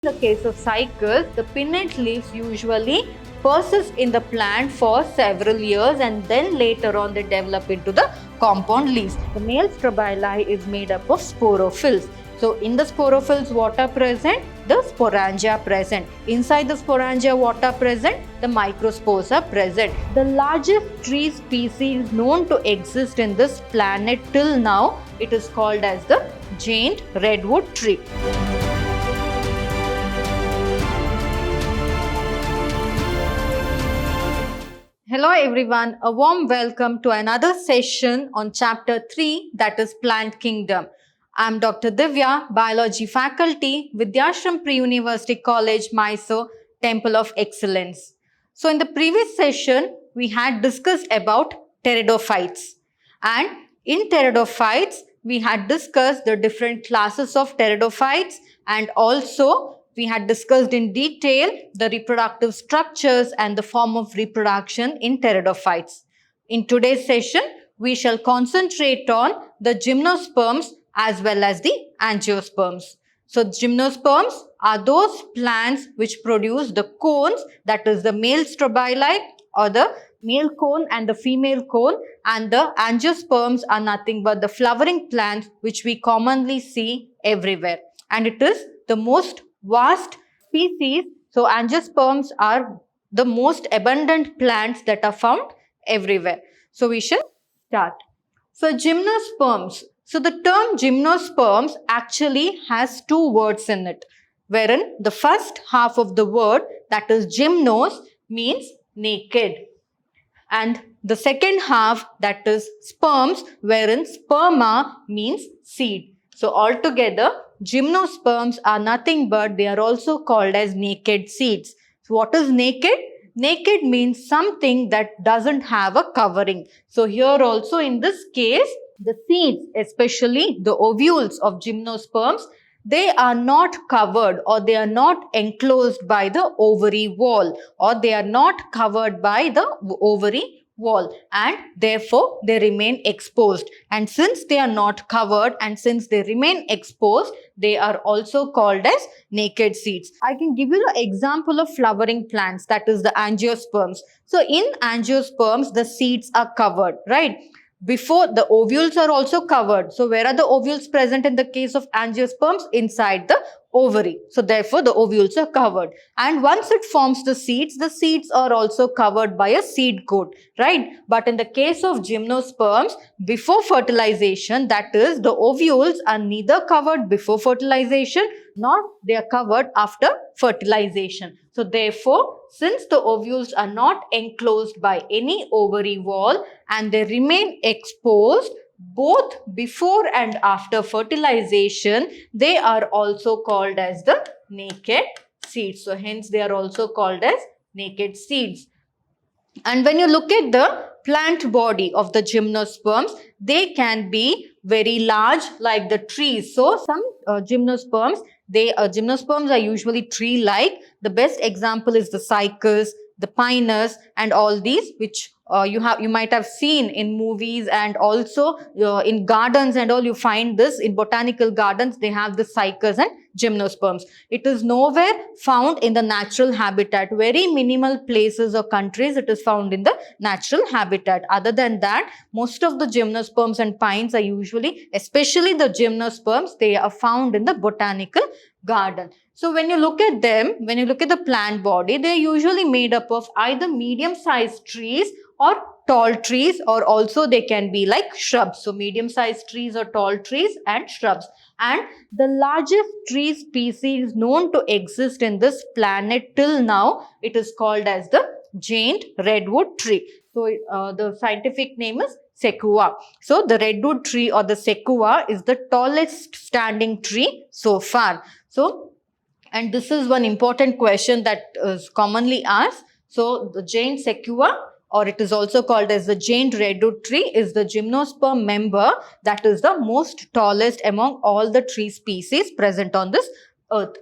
In the case of cycas, the pinnate leaves usually persist in the plant for several years and then later on they develop into the compound leaves. The male stabili is made up of sporophylls. So in the sporophylls, what are present? The sporangia present. Inside the sporangia, what are present? The microspores are present. The largest tree species known to exist in this planet till now, it is called as the giant redwood tree. Hello everyone, a warm welcome to another session on chapter 3, that is Plant Kingdom. I am Dr. Divya, Biology Faculty, Vidhyaashram Pre-University College, Mysuru, Temple of Excellence. So in the previous session, we had discussed about pteridophytes. And in pteridophytes, we had discussed the different classes of pteridophytes, and also we had discussed in detail the reproductive structures and the form of reproduction in pteridophytes. In today's session, we shall concentrate on the gymnosperms as well as the angiosperms. So gymnosperms are those plants which produce the cones, that is the male stabili or the male cone and the female cone, and the angiosperms are nothing but the flowering plants which we commonly see everywhere. And it is the most vast species. So angiosperms are the most abundant plants that are found everywhere. So we shall start. So gymnosperms. So the term gymnosperms actually has two words in it, wherein the first half of the word, that is gymnos, means naked. And the second half, that is sperms, wherein sperma means seed. So altogether, gymnosperms are nothing but they are also called as naked seeds. So what is naked? Naked means something that doesn't have a covering. So here also in this case, the seeds, especially the ovules of gymnosperms, they are not covered or they are not enclosed by the ovary wall, or they are not covered by the ovary wall, and therefore they remain exposed. And since they are not covered and since they remain exposed, they are also called as naked seeds. I can give you the example of flowering plants, that is the angiosperms. So in angiosperms, the seeds are covered, right? Before, the ovules are also covered. So where are the ovules present in the case of angiosperms? Inside the ovary. So therefore the ovules are covered. And once it forms the seeds are also covered by a seed coat, right? But in the case of gymnosperms, before fertilization, that is the ovules are neither covered before fertilization nor they are covered after fertilization. So therefore, since the ovules are not enclosed by any ovary wall and they remain exposed both before and after fertilization, they are also called as the naked seeds. So hence they are also called as naked seeds. And when you look at the plant body of the gymnosperms, they can be very large like the trees. So some gymnosperms are usually tree-like. The best example is the cycas, the pinus, and all these which you might have seen in movies, and also in gardens and all. You find this in botanical gardens. They have the cycas and gymnosperms. It is nowhere found in the natural habitat. Very minimal places or countries it is found in the natural habitat. Other than that, most of the gymnosperms and pines are usually, especially the gymnosperms, they are found in the botanical garden. So when you look at them, when you look at the plant body, they are usually made up of either medium-sized trees or tall trees, or also they can be like shrubs. So medium-sized trees or tall trees and shrubs. And the largest tree species known to exist in this planet till now, it is called as the giant redwood tree. So the scientific name is sequoia. So the redwood tree or the sequoia is the tallest standing tree so far. So, and this is one important question that is commonly asked. So the giant sequoia, or it is also called as the giant redwood tree, is the gymnosperm member that is the most tallest among all the tree species present on this earth.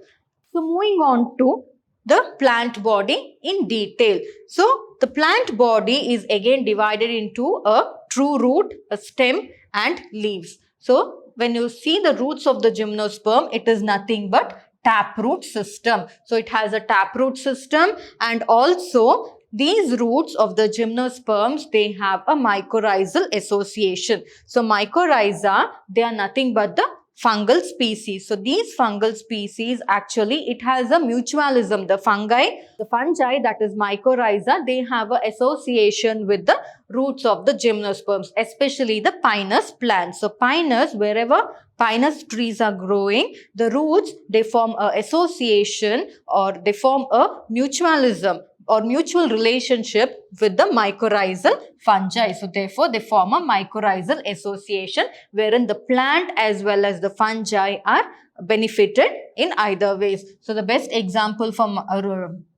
So moving on to the plant body in detail. So the plant body is again divided into a true root, a stem, and leaves. So when you see the roots of the gymnosperm, it is nothing but taproot system. So it has a taproot system, and also these roots of the gymnosperms, they have a mycorrhizal association. So mycorrhiza, they are nothing but the fungal species. So these fungal species, actually it has a mutualism. The fungi that is mycorrhiza, they have an association with the roots of the gymnosperms, especially the pinus plants. So pinus, wherever pinus trees are growing, the roots, they form an association, or they form a mutualism or mutual relationship with the mycorrhizal fungi. So therefore, they form a mycorrhizal association wherein the plant as well as the fungi are benefited in either ways. So the best example for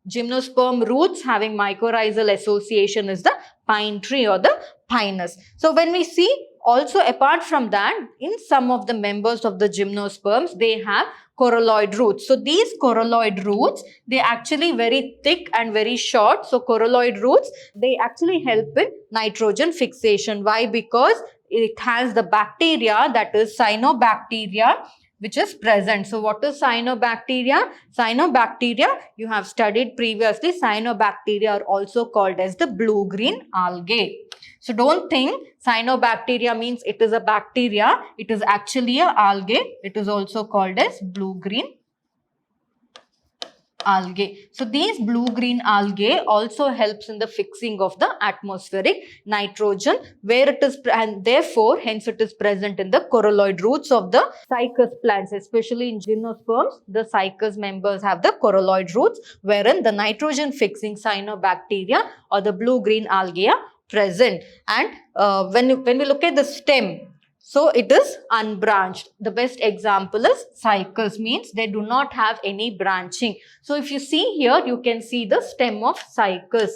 gymnosperm roots having mycorrhizal association is the pine tree or the pinus. So when we see, also apart from that, in some of the members of the gymnosperms, they have coralloid roots. So these coralloid roots, they actually very thick and very short. So coralloid roots, they actually help in nitrogen fixation. Why? Because it has the bacteria, that is cyanobacteria, which is present. So what is cyanobacteria? Cyanobacteria, you have studied previously, cyanobacteria are also called as the blue-green algae. So don't think cyanobacteria means it is a bacteria. It is actually a algae. It is also called as blue-green algae. So these blue-green algae also helps in the fixing of the atmospheric nitrogen, where it is, and therefore hence it is present in the coralloid roots of the cycas plants, especially in gymnosperms. The cycas members have the coralloid roots, wherein the nitrogen fixing cyanobacteria or the blue-green algae are present. And when we look at the stem, so it is unbranched. The best example is cycas, means they do not have any branching. So if you see here, you can see the stem of cycas.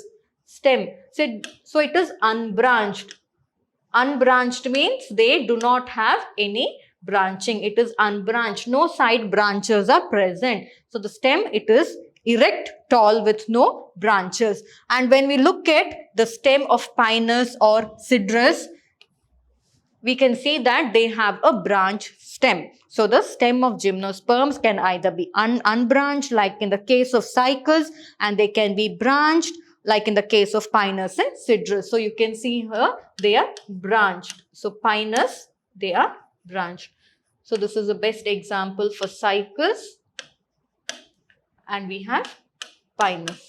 Stem. So it is unbranched. Unbranched means they do not have any branching. It is unbranched. No side branches are present. So the stem, it is erect, tall with no branches. And when we look at the stem of pinus or cedrus, we can see that they have a branch stem. So the stem of gymnosperms can either be unbranched, like in the case of cycas, and they can be branched, like in the case of pinus and cedrus. So you can see here, they are branched. So pinus, they are branched. So this is the best example for cycas, and we have pinus.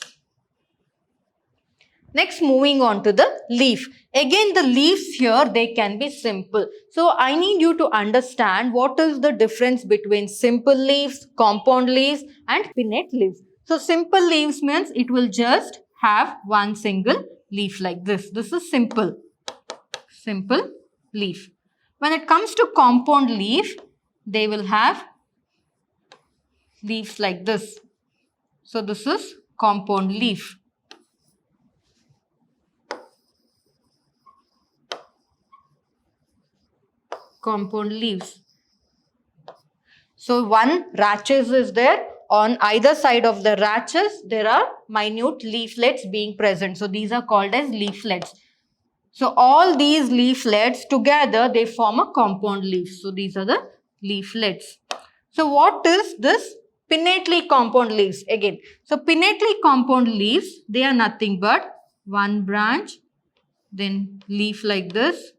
Next, moving on to the leaf. Again, the leaves here, they can be simple. So I need you to understand what is the difference between simple leaves, compound leaves and pinnate leaves. So simple leaves means it will just have one single leaf like this. This is simple. Simple leaf. When it comes to compound leaf, they will have leaves like this. So this is compound leaf. Compound leaves. So one rachis is there. On either side of the rachis, there are minute leaflets being present. So these are called as leaflets. So all these leaflets together, they form a compound leaf. So these are the leaflets. So what is this pinnately compound leaves? Again, so pinnately compound leaves, they are nothing but one branch, then leaf like this.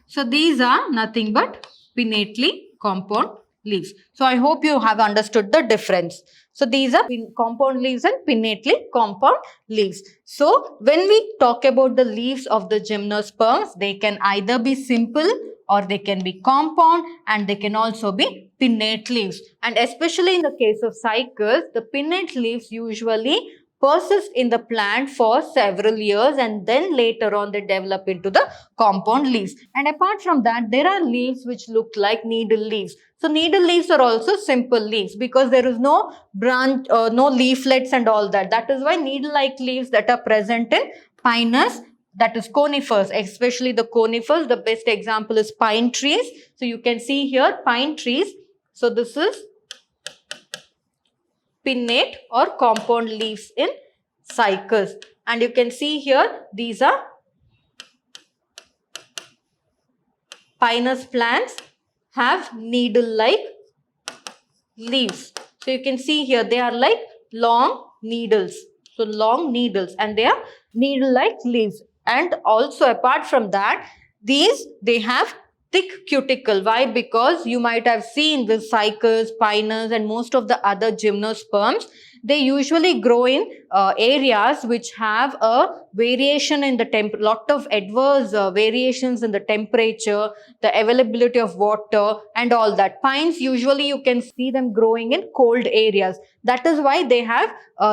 So these are nothing but pinnately compound leaves. So I hope you have understood the difference. So these are compound leaves and pinnately compound leaves. So when we talk about the leaves of the gymnosperms, they can either be simple or they can be compound, and they can also be pinnate leaves. And especially in the case of cycas, the pinnate leaves usually persist in the plant for several years, and then later on they develop into the compound leaves. And apart from that, there are leaves which look like needle leaves. So needle leaves are also simple leaves because there is no branch, no leaflets and all that. That is why needle-like leaves that are present in pinus, that is conifers, especially the conifers. The best example is pine trees. So you can see here pine trees. So this is pinnate or compound leaves in cycas. And you can see here, these are pinus plants have needle-like leaves. So you can see here, they are like long needles. So long needles, and they are needle-like leaves. And also apart from that, they have thick cuticle. Why? Because you might have seen the cycas, pinus, and most of the other gymnosperms, they usually grow in areas which have a variation in the lot of adverse variations in the temperature, the availability of water, and all that. Pines, usually you can see them growing in cold areas. That is why they have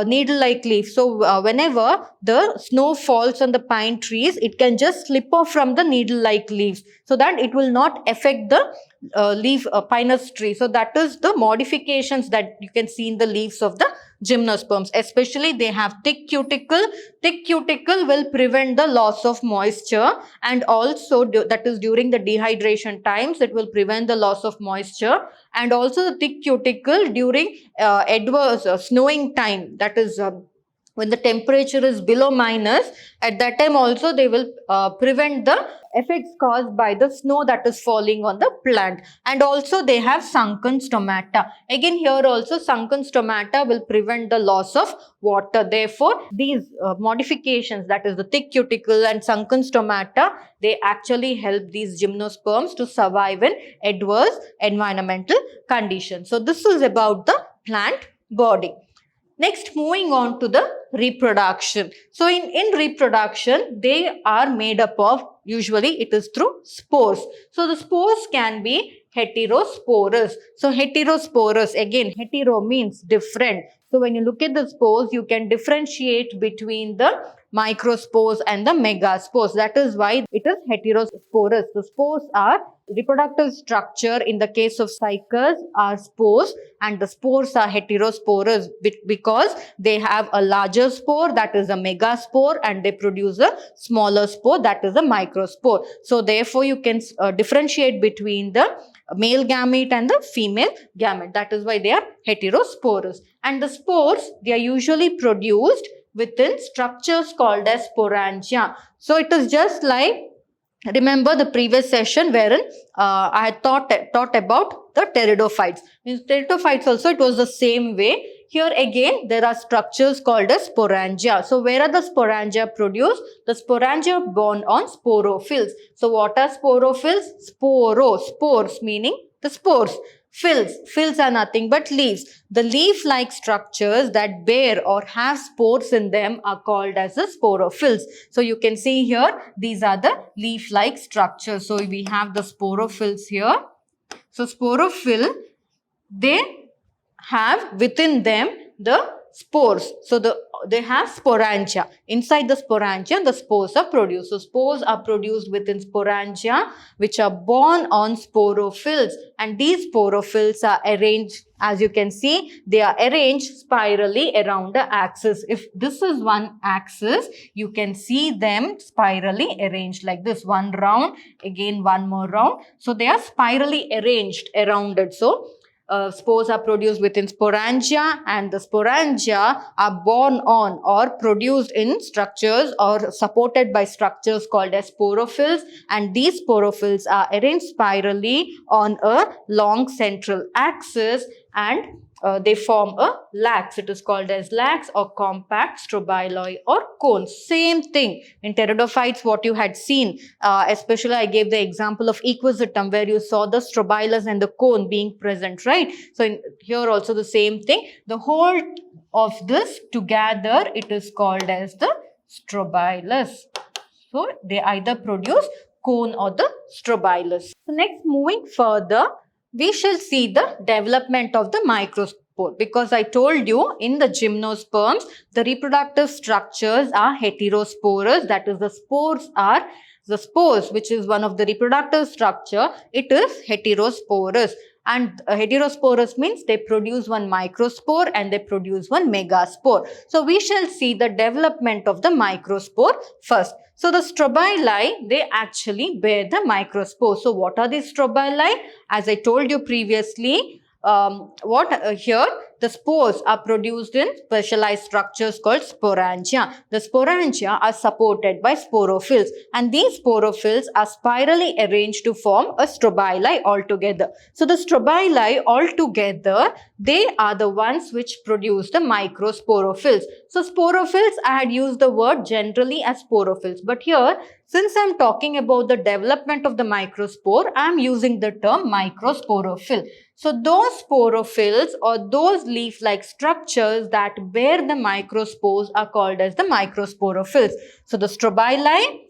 needle-like leaves. So whenever the snow falls on the pine trees, it can just slip off from the needle-like leaves, so that it will not affect the pinus tree. So that is the modifications that you can see in the leaves of the gymnosperms. Especially they have thick cuticle. Thick cuticle will prevent the loss of moisture, and also that is during the dehydration times, it will prevent the loss of moisture. And also the thick cuticle during adverse snowing time, that is when the temperature is below minus, at that time also they will prevent the effects caused by the snow that is falling on the plant. And also they have sunken stomata. Again, here also sunken stomata will prevent the loss of water. Therefore, these modifications, that is the thick cuticle and sunken stomata, they actually help these gymnosperms to survive in adverse environmental conditions. So this is about the plant body. Next, moving on to the reproduction. So in reproduction, they are made up of, usually it is through spores. So the spores can be heterosporous. So heterosporous, again, hetero means different. So when you look at the spores, you can differentiate between the microspores and the megaspores. That is why it is heterosporous. The spores are reproductive structure. In the case of cycas are spores, and the spores are heterosporous because they have a larger spore, that is a megaspore, and they produce a smaller spore, that is a microspore. So therefore you can differentiate between the male gamete and the female gamete. That is why they are heterosporous. And the spores, they are usually produced within structures called as sporangia. So it is just like, remember the previous session wherein I had taught about the pteridophytes. In pteridophytes also it was the same way. Here again there are structures called as sporangia. So where are the sporangia produced? The sporangia are born on sporophylls. So what are sporophylls? Spores meaning the spores. Phylls are nothing but leaves. The leaf-like structures that bear or have spores in them are called as the sporophylls. So you can see here, these are the leaf-like structures. So we have the sporophylls here. So sporophyll, they have within them the spores. So they have sporangia. Inside the sporangia, the spores are produced. So spores are produced within sporangia, which are born on sporophylls. And these sporophylls are arranged, as you can see, they are arranged spirally around the axis. If this is one axis, you can see them spirally arranged like this. One round, again one more round. So they are spirally arranged around it. So spores are produced within sporangia, and the sporangia are born on or produced in structures or supported by structures called as sporophylls, and these sporophylls are arranged spirally on a long central axis, and they form a lax. It is called as lax or compact strobiloi or cones. Same thing in pteridophytes, what you had seen, especially I gave the example of equisetum where you saw the strobilus and the cone being present, right? So here also the same thing. The whole of this together, it is called as the strobilus. So they either produce cone or the strobilus. So next, moving further, we shall see the development of the microspore, because I told you in the gymnosperms, the reproductive structures are heterosporous. That is, the spores, which is one of the reproductive structure, it is heterosporous. And heterosporous means they produce one microspore and they produce one megaspore. So we shall see the development of the microspore first. So the strobili, they actually bear the microspore. So what are these strobili? As I told you previously, here the spores are produced in specialized structures called sporangia. The sporangia are supported by sporophylls, and these sporophylls are spirally arranged to form a strobili altogether. So the strobili altogether, they are the ones which produce the microsporophylls. So sporophylls, I had used the word generally as sporophylls, but here, since I am talking about the development of the microspore, I am using the term microsporophyll. So those sporophylls or those leaf-like structures that bear the microspores are called as the microsporophylls. So the strobili,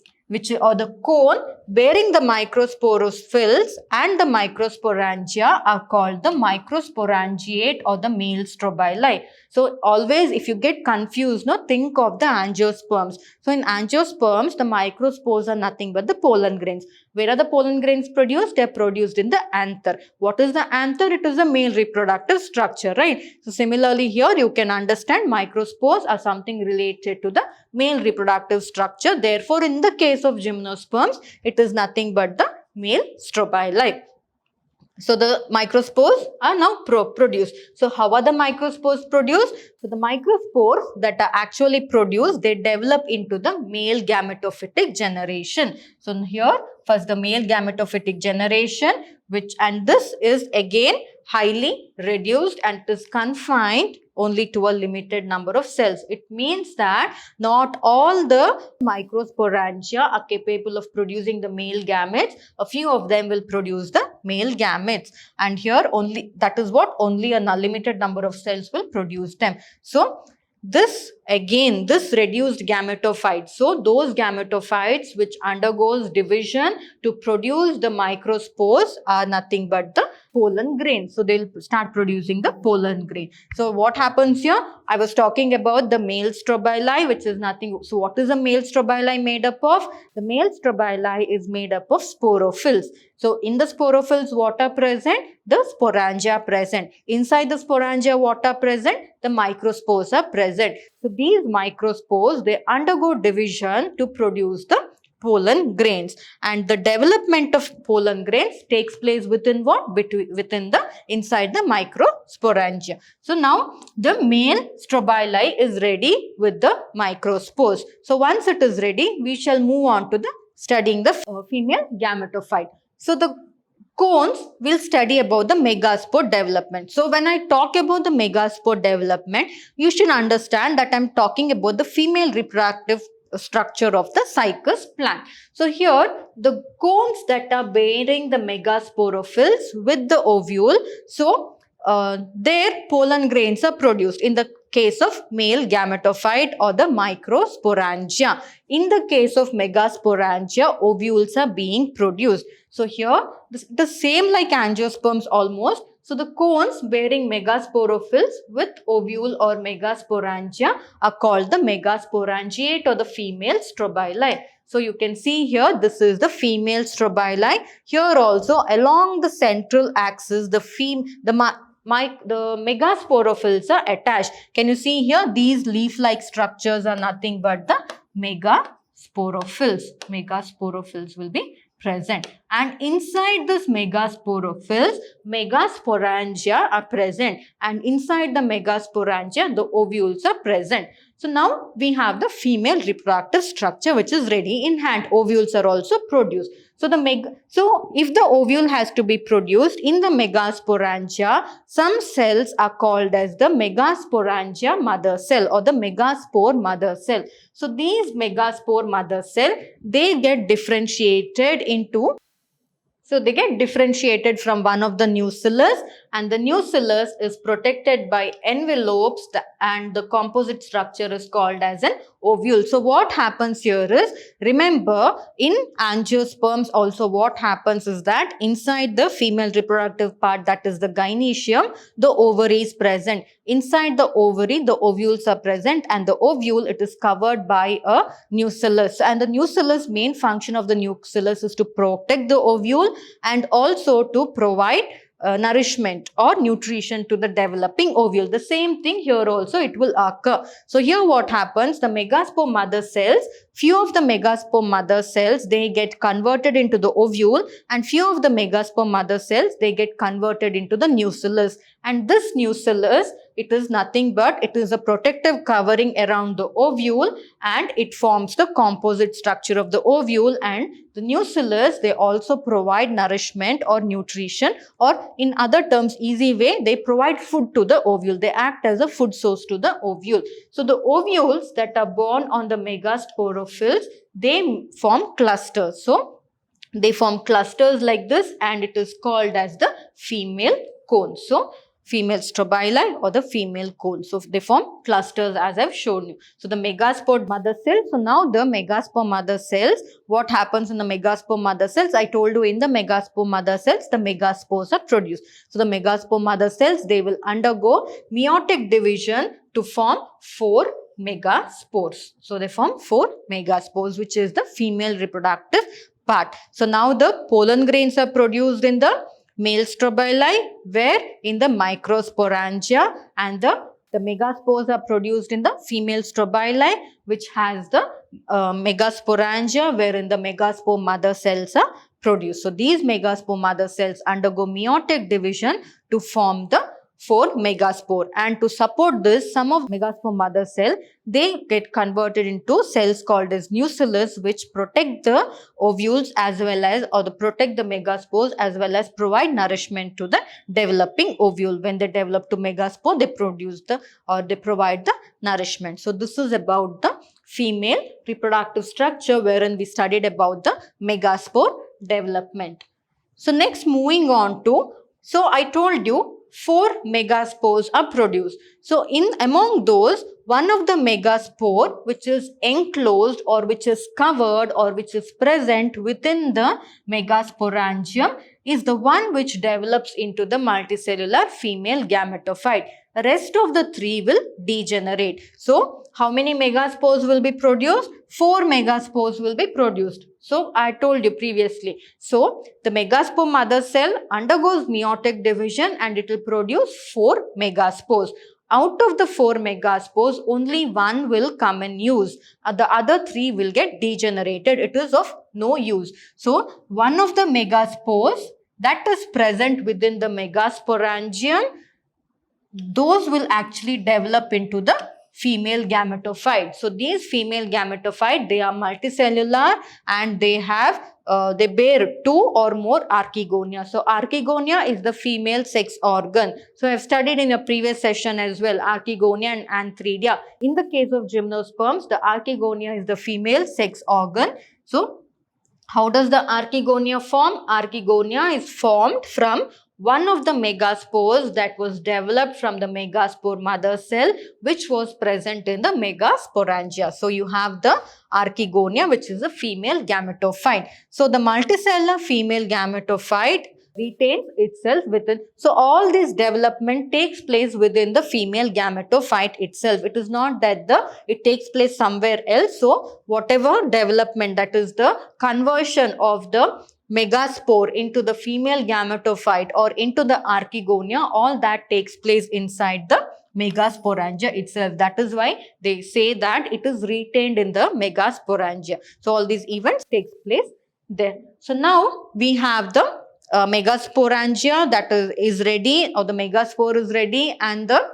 or the cone bearing the microsporophylls and the microsporangia are called the microsporangiate or the male strobili. So always, if you get confused, think of the angiosperms. So in angiosperms, the microspores are nothing but the pollen grains. Where are the pollen grains produced? They are produced in the anther. What is the anther? It is a male reproductive structure, right? So similarly here, you can understand microspores are something related to the male reproductive structure. Therefore, in the case of gymnosperms, it is nothing but the male strobili. So the microspores are now produced. So how are the microspores produced? So the microspores that are actually produced, they develop into the male gametophytic generation. So here first the male gametophytic generation, and this is again highly reduced and is confined only to a limited number of cells. It means that not all the microsporangia are capable of producing the male gametes. A few of them will produce the male gametes, and here only a limited number of cells will produce them. So this reduced gametophytes, so those gametophytes which undergoes division to produce the microspores are nothing but the pollen grain. So they'll start producing the pollen grain. So what happens here? I was talking about the male strobili, which is nothing. So what is a male strobili made up of? The male strobili is made up of sporophylls. So in the sporophylls, what are present? The sporangia present. Inside the sporangia, what are present? The microspores are present. So these microspores, they undergo division to produce the pollen grains, and the development of pollen grains takes place within what? Inside the microsporangia. So now the male strobili is ready with the microspores. So once it is ready, we shall move on to the studying the female gametophyte. So the cones will study about the megaspore development. So when I talk about the megaspore development, you should understand that I am talking about the female reproductive structure of the cycas plant. So here the cones that are bearing the megasporophylls with the ovule, so their pollen grains are produced in the case of male gametophyte or the microsporangia. In the case of megasporangia, ovules are being produced. So here the same like angiosperms almost. So the cones bearing megasporophylls with ovule or megasporangia are called the megasporangiate or the female strobili. So you can see here, this is the female strobili. Here also along the central axis, the megasporophylls are attached. Can you see here? These leaf-like structures are nothing but the megasporophylls. Megasporophylls will be present, and inside this megasporophylls, megasporangia are present, and inside the megasporangia, the ovules are present. So now we have the female reproductive structure which is ready in hand. Ovules are also produced. So if the ovule has to be produced in the megasporangia, some cells are called as the megasporangia mother cell or the megaspore mother cell. So these megaspore mother cell, they get differentiated from one of the nucellus, and the nucellus is protected by envelopes and the composite structure is called as an ovule. So what happens here is, remember in angiosperms also what happens is that inside the female reproductive part, that is the gynoecium, the ovary is present. Inside the ovary, the ovules are present, and the ovule, it is covered by a nucellus. And the nucellus, main function of the nucellus is to protect the ovule and also to provide nourishment or nutrition to the developing ovule. The same thing here also it will occur. So here what happens, the megaspore mother cells, few of the megaspore mother cells, they get converted into the ovule, and few of the megaspore mother cells, they get converted into the nucellus. And this nucellus, it is nothing but it is a protective covering around the ovule, and it forms the composite structure of the ovule. And the nucellus, they also provide nourishment or nutrition, or in other terms, easy way, they provide food to the ovule. They act as a food source to the ovule. So the ovules that are born on the megasporophylls, they form clusters. So they form clusters like this, and it is called as the female cone. So female strobili or the female cone. So they form clusters as I've shown you. So the megaspore mother cell. So now the megaspore mother cells, what happens in the megaspore mother cells? I told you in the megaspore mother cells, the megaspores are produced. So the megaspore mother cells, they will undergo meiotic division to form 4 megaspores. So they form 4 megaspores, which is the female reproductive part. So now the pollen grains are produced in the male strobili, where in the microsporangia, and the megaspores are produced in the female strobili, which has the megasporangia, wherein the megaspore mother cells are produced. So these megaspore mother cells undergo meiotic division to form the 4 megaspore, and to support this, some of megaspore mother cell, they get converted into cells called as nucellus, which protect the ovules as well as, or the protect the megaspores as well as provide nourishment to the developing ovule. When they develop to megaspore, they produce the, or they provide the nourishment. So this is about the female reproductive structure, wherein we studied about the megaspore development. So next, moving on to, so I told you 4 megaspores are produced. So among those, one of the megaspore which is enclosed or which is covered or which is present within the megasporangium is the one which develops into the multicellular female gametophyte. The rest of the 3 will degenerate. So how many megaspores will be produced? 4 megaspores will be produced. So I told you previously. So the megaspore mother cell undergoes meiotic division and it will produce 4 megaspores. Out of the 4 megaspores, only 1 will come in use. The other 3 will get degenerated. It is of no use. So one of the megaspores that is present within the megasporangium, those will actually develop into the female gametophyte. So these female gametophyte, they are multicellular and they have they bear 2 or more archegonia. So archegonia is the female sex organ. So I have studied in a previous session as well, archegonia and antheridia. In the case of gymnosperms, the archegonia is the female sex organ. So how does the archegonia form? Archegonia is formed from one of the megaspores that was developed from the megaspore mother cell, which was present in the megasporangia. So you have the archegonia, which is a female gametophyte. So the multicellular female gametophyte retains itself within. So all this development takes place within the female gametophyte itself. It is not that it takes place somewhere else. So whatever development, that is the conversion of the megaspore into the female gametophyte or into the archegonia, all that takes place inside the megasporangia itself. That is why they say that it is retained in the megasporangia. So all these events takes place there. So now we have the megasporangia that is ready, or the megaspore is ready, and the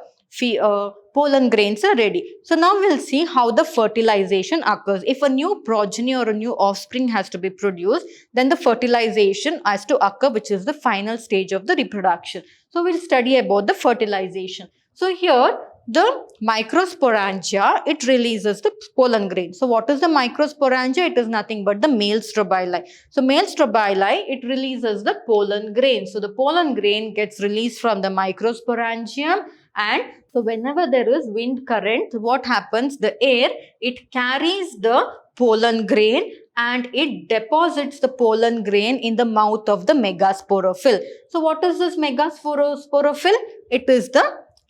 pollen grains are ready. So now we'll see how the fertilization occurs. If a new progeny or a new offspring has to be produced, then the fertilization has to occur, which is the final stage of the reproduction. So we'll study about the fertilization. So here the microsporangia, it releases the pollen grain. So what is the microsporangia? It is nothing but the male strobili. So male strobili, it releases the pollen grain. So the pollen grain gets released from the microsporangium, and so whenever there is wind current, what happens? The air, it carries the pollen grain and it deposits the pollen grain in the mouth of the megasporophyll. So what is this megasporophyll? It is the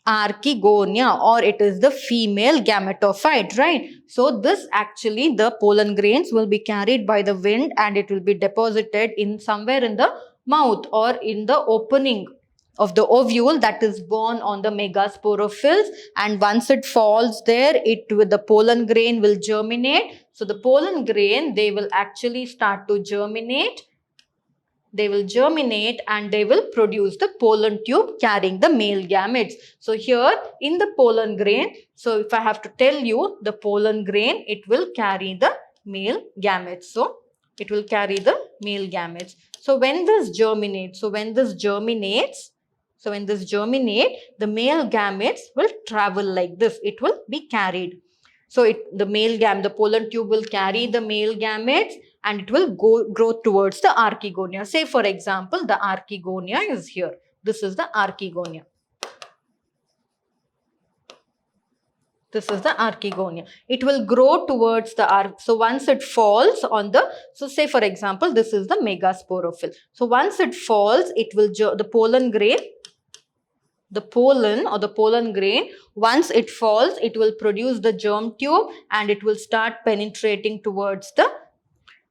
archegonia, or it is the female gametophyte, right? So this actually, the pollen grains will be carried by the wind and it will be deposited in somewhere in the mouth or in the opening of the ovule that is born on the megasporophylls, and once it falls there, the pollen grain will germinate. So the pollen grain, they will actually start to germinate they will germinate and they will produce the pollen tube carrying the male gametes. So here in the pollen grain, so if I have to tell you the pollen grain, it will carry the male gametes. So it will carry the male gametes. So when this germinates, the male gametes will travel like this. It will be carried. So the pollen tube will carry the male gametes and it will grow towards the archegonia. Say for example, the archegonia is here. This is the archegonia. This is the archegonia. It will grow towards the so once it falls on the, so say for example, this is the megasporophyll. So once it falls, it will, the pollen grain, once it falls, it will produce the germ tube and it will start penetrating towards the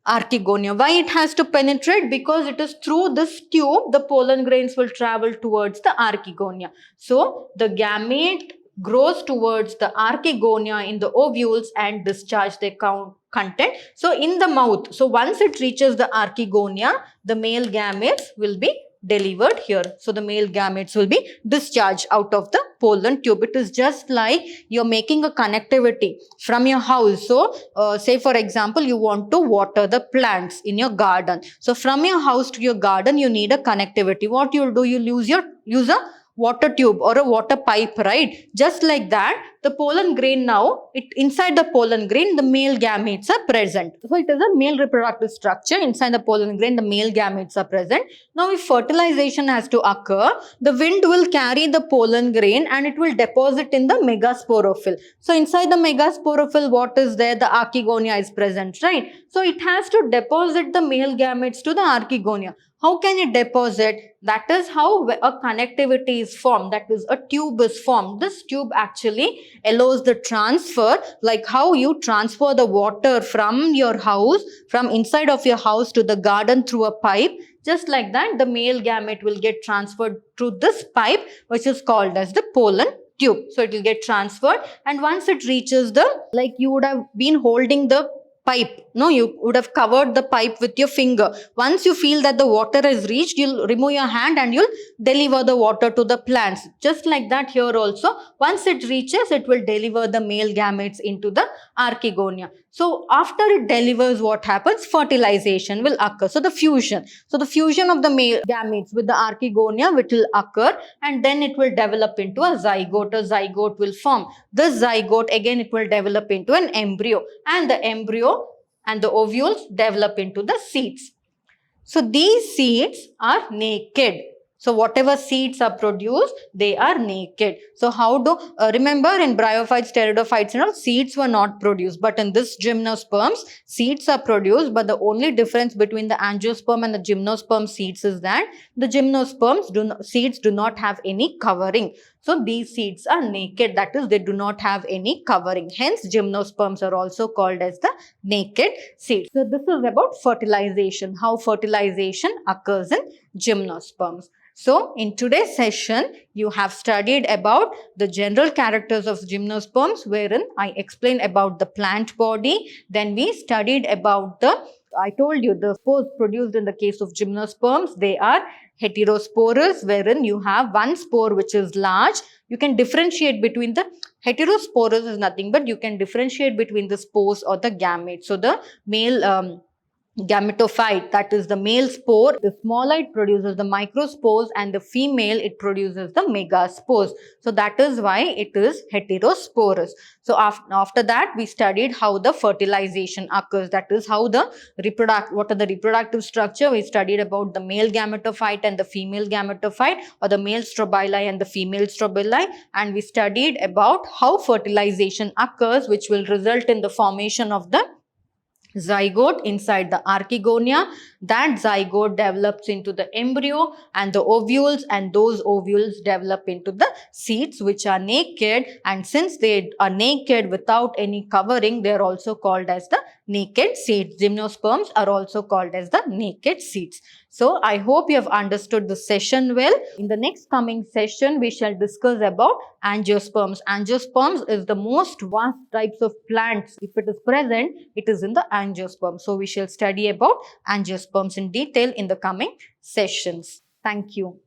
archegonia. Why it has to penetrate? Because it is through this tube the pollen grains will travel towards the archegonia. So the gamete grows towards the archegonia in the ovules and discharge their content. So in the mouth, so once it reaches the archegonia, the male gametes will be delivered here. So the male gametes will be discharged out of the pollen tube. It is just like you're making a connectivity from your house. So say for example, you want to water the plants in your garden. So from your house to your garden, you need a connectivity. What you'll do, you'll use a water tube or a water pipe, right? Just like that, the pollen grain now, inside the pollen grain, the male gametes are present. So it is a male reproductive structure. Inside the pollen grain, the male gametes are present. Now if fertilization has to occur, the wind will carry the pollen grain and it will deposit in the megasporophyll. So inside the megasporophyll, what is there? The archegonia is present, right? So it has to deposit the male gametes to the archegonia. How can it deposit? That is how a connectivity is formed. That is, a tube is formed. This tube actually allows the transfer, like how you transfer the water from your house, from inside of your house to the garden through a pipe. Just like that, the male gamete will get transferred through this pipe, which is called as the pollen tube. So it will get transferred, and once it reaches the, like you would have been holding the pipe. No, you would have covered the pipe with your finger. Once you feel that the water has reached, you'll remove your hand and you'll deliver the water to the plants. Just like that here also, once it reaches, it will deliver the male gametes into the archegonia. So after it delivers, what happens? Fertilization will occur. So the fusion. So the fusion of the male gametes with the archegonia, which will occur, and then it will develop into a zygote. A zygote will form. This zygote, again, it will develop into an embryo, and the embryo and the ovules develop into the seeds. So these seeds are naked. So whatever seeds are produced, they are naked. So how do, remember in bryophytes, pteridophytes and all, seeds were not produced. But in this gymnosperms, seeds are produced. But the only difference between the angiosperm and the gymnosperm seeds is that the gymnosperms seeds do not have any covering. So these seeds are naked. That is, they do not have any covering. Hence, gymnosperms are also called as the naked seeds. So this is about fertilization, how fertilization occurs in gymnosperms. So in today's session, you have studied about the general characters of gymnosperms, wherein I explained about the plant body. Then we studied about I told you the spores produced in the case of gymnosperms, they are heterosporous, wherein you have one spore which is large. You can differentiate between the heterosporous is nothing but you can differentiate between the spores or the gametes. So the male gametophyte, that is the male spore, the smaller it produces the microspores, and the female it produces the megaspores. So that is why it is heterosporous. So after that we studied how the fertilization occurs. That is how the what are the reproductive structure. We studied about the male gametophyte and the female gametophyte, or the male strobili and the female strobili, and we studied about how fertilization occurs, which will result in the formation of the zygote inside the archegonia. That zygote develops into the embryo and the ovules, and those ovules develop into the seeds, which are naked. And since they are naked without any covering, they are also called as the naked seeds. Gymnosperms are also called as the naked seeds. So I hope you have understood the session well. In the next coming session, we shall discuss about angiosperms. Angiosperms is the most vast types of plants. If it is present, it is in the angiosperm. So we shall study about angiosperms in detail in the coming sessions. Thank you.